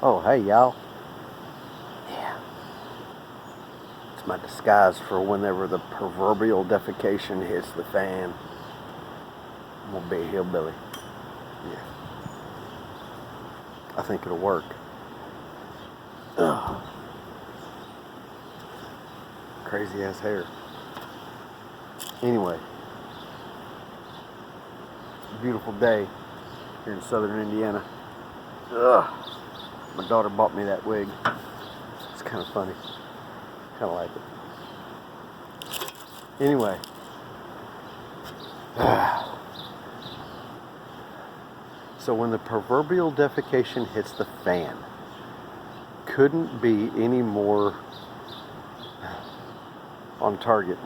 Oh, hey, y'all. Yeah. It's my disguise for whenever the proverbial defecation hits the fan. I'm gonna be a hillbilly. Yeah. I think it'll work. Ugh. Crazy ass hair. Anyway, it's a beautiful day here in southern Indiana. Ugh. My daughter bought me that wig. It's kind of funny. Kind of like it. Anyway. So when the proverbial defecation hits the fan, couldn't be any more on target,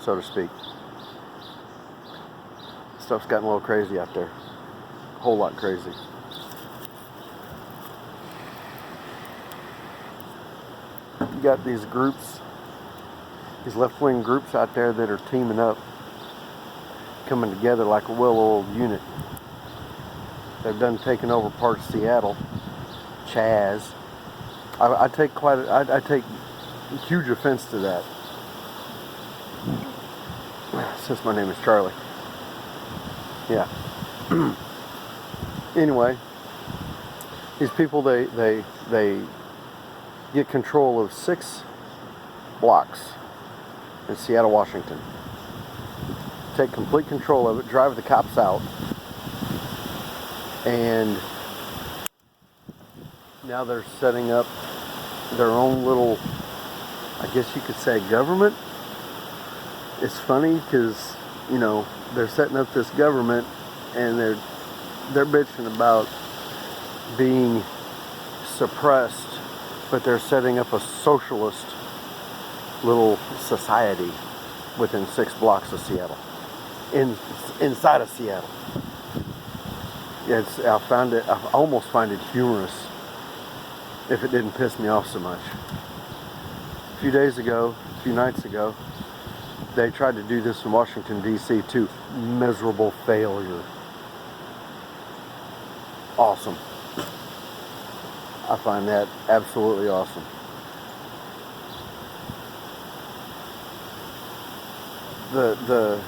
so to speak. Stuff's gotten a little crazy out there. A whole lot crazy. You got these groups, these left-wing groups out there that are teaming up, coming together like a well-oiled unit. They've done taken over parts of Seattle. Chaz. I take huge offense to that, since my name is Charlie. Yeah. Anyway, these people they get control of 6 blocks in Seattle, Washington. Take complete control of it, drive the cops out, and now they're setting up their own little, I guess you could say, government. It's funny because, you know, they're setting up this government and they're bitching about being suppressed, but they're setting up a socialist little society within 6 blocks of Seattle, inside of Seattle. I almost find it humorous if it didn't piss me off so much. A few nights ago, they tried to do this in Washington, D.C. to miserable failure. Awesome. I find that absolutely awesome. The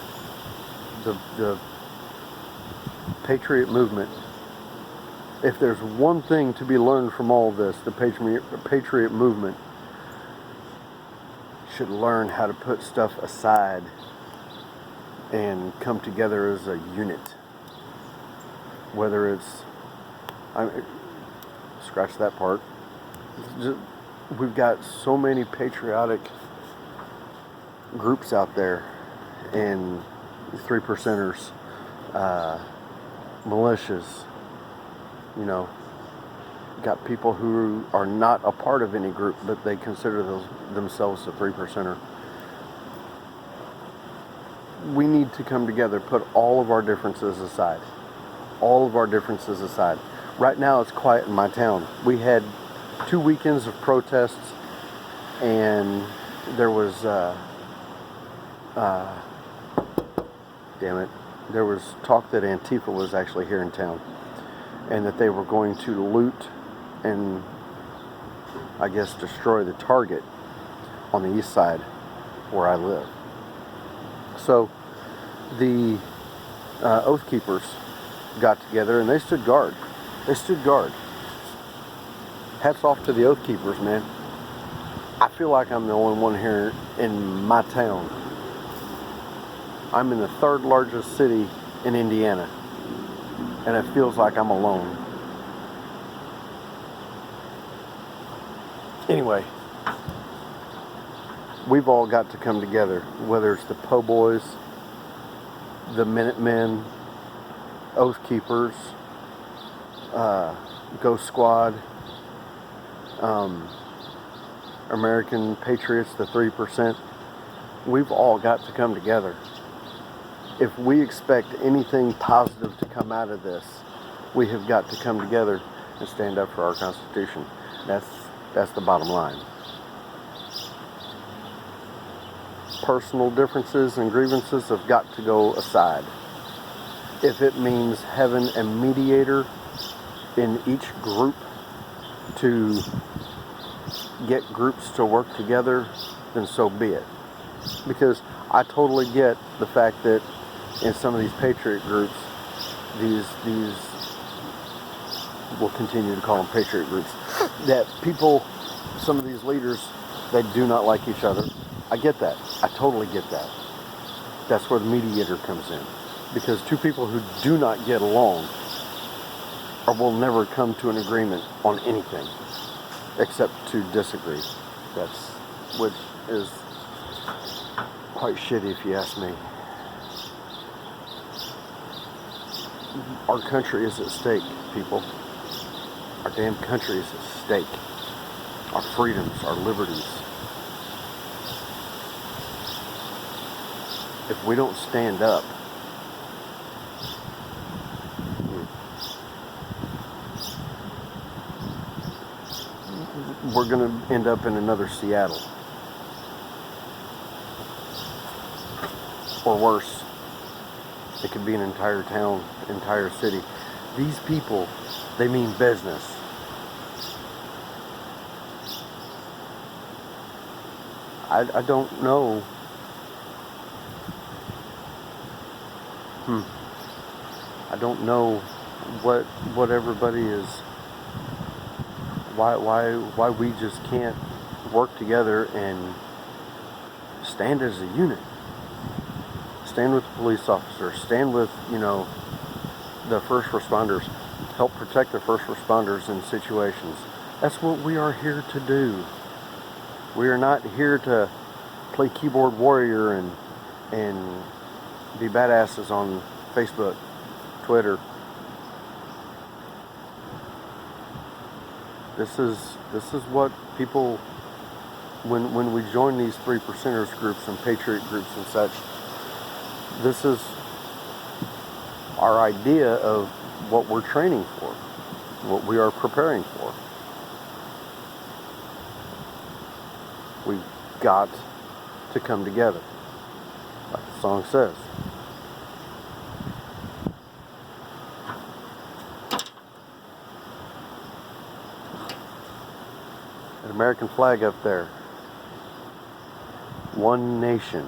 Patriot Movement, if there's one thing to be learned from all this, the Patriot Movement should learn how to put stuff aside and come together as a unit. Whether it's, scratch that part. We've got so many patriotic groups out there, and 3%ers, militias, you know, got people who are not a part of any group, but they consider themselves a 3%er. We need to come together, put all of our differences aside. All of our differences aside. Right now it's quiet in my town. We had 2 weekends of protests, and there was, there was talk that Antifa was actually here in town, and that they were going to loot and, I guess, destroy the Target on the east side where I live. So the Oath Keepers got together and they stood guard. Hats off to the Oath Keepers, man. I feel like I'm the only one here in my town. I'm in the 3rd largest city in Indiana, and it feels like I'm alone. Anyway, we've all got to come together, whether it's the Po' Boys, the Minutemen, Oath Keepers, Ghost Squad, American Patriots, the 3%. We've all got to come together. If we expect anything positive to come out of this, we have got to come together and stand up for our Constitution. That's the bottom line. Personal differences and grievances have got to go aside. If it means having a mediator in each group, to get groups to work together, then so be it. Because I totally get the fact that in some of these Patriot groups, these we'll continue to call them Patriot groups, that people, some of these leaders, they do not like each other. I get that. I totally get that. That's where the mediator comes in. Because two people who do not get along or will never come to an agreement on anything except to disagree. Which is quite shitty if you ask me. Our country is at stake, people. Our damn country is at stake. Our freedoms, our liberties. If we don't stand up, we're going to end up in another Seattle. Or worse. It could be an entire town, entire city. These people, they mean business. I don't know. I don't know what everybody is. Why we just can't work together and stand as a unit. Stand with the police officers. Stand with, the first responders. Help protect the first responders in situations. That's what we are here to do. We are not here to play keyboard warrior and be badasses on Facebook, Twitter. This is what people, when we join these 3%ers groups and Patriot groups and such, this is our idea of what we're training for, what we are preparing for. We've got to come together, like the song says. An American flag up there. One nation.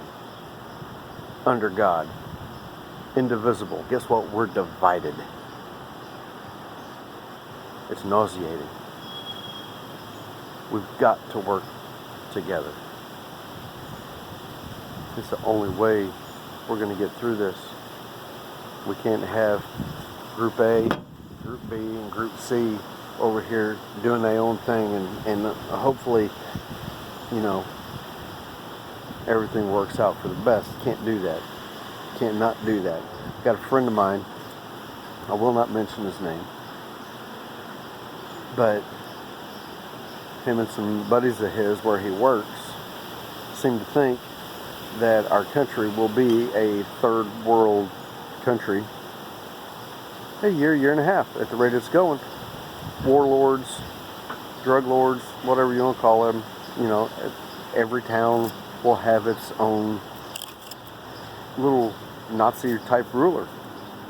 Under God, indivisible. Guess what? We're divided. It's nauseating. We've got to work together. It's the only way we're going to get through this. We can't have Group A, Group B, and Group C over here doing their own thing and hopefully, everything works out for the best. Can't do that. Can't not do that. Got a friend of mine, I will not mention his name, but him and some buddies of his where he works seem to think that our country will be a third world country a year and a half at the rate it's going. Warlords, drug lords, whatever you want to call them, every town will have its own little Nazi type ruler,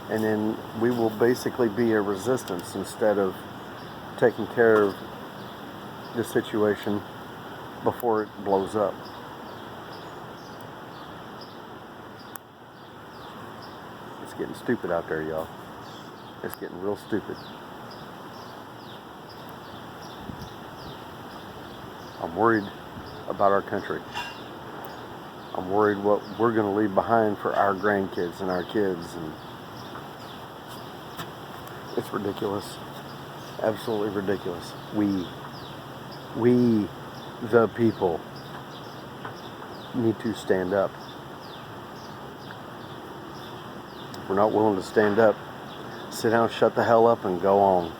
and then we will basically be a resistance instead of taking care of the situation before it blows up. It's getting stupid out there, y'all. It's getting real stupid. I'm worried about our country. I'm worried what we're going to leave behind for our grandkids and our kids. And it's ridiculous. Absolutely ridiculous. We, the people, need to stand up. If we're not willing to stand up, sit down, shut the hell up, and go on.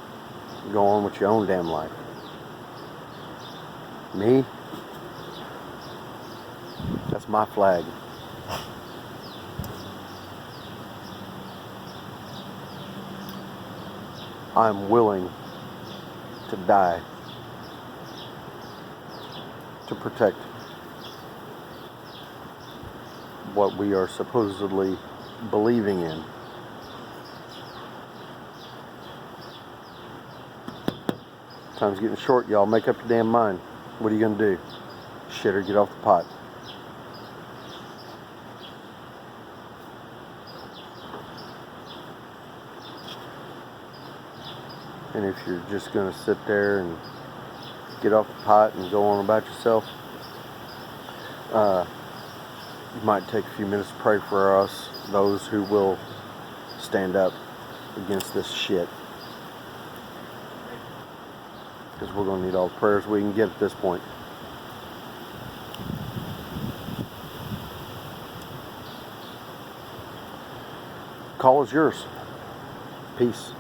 Go on with your own damn life. Me? That's my flag. I'm willing to die to protect what we are supposedly believing in. Time's getting short, y'all. Make up your damn mind. What are you going to do? Shit or get off the pot? And if you're just going to sit there and get off the pot and go on about yourself, you might take a few minutes to pray for us, those who will stand up against this shit. Because we're going to need all the prayers we can get at this point. Call is yours. Peace.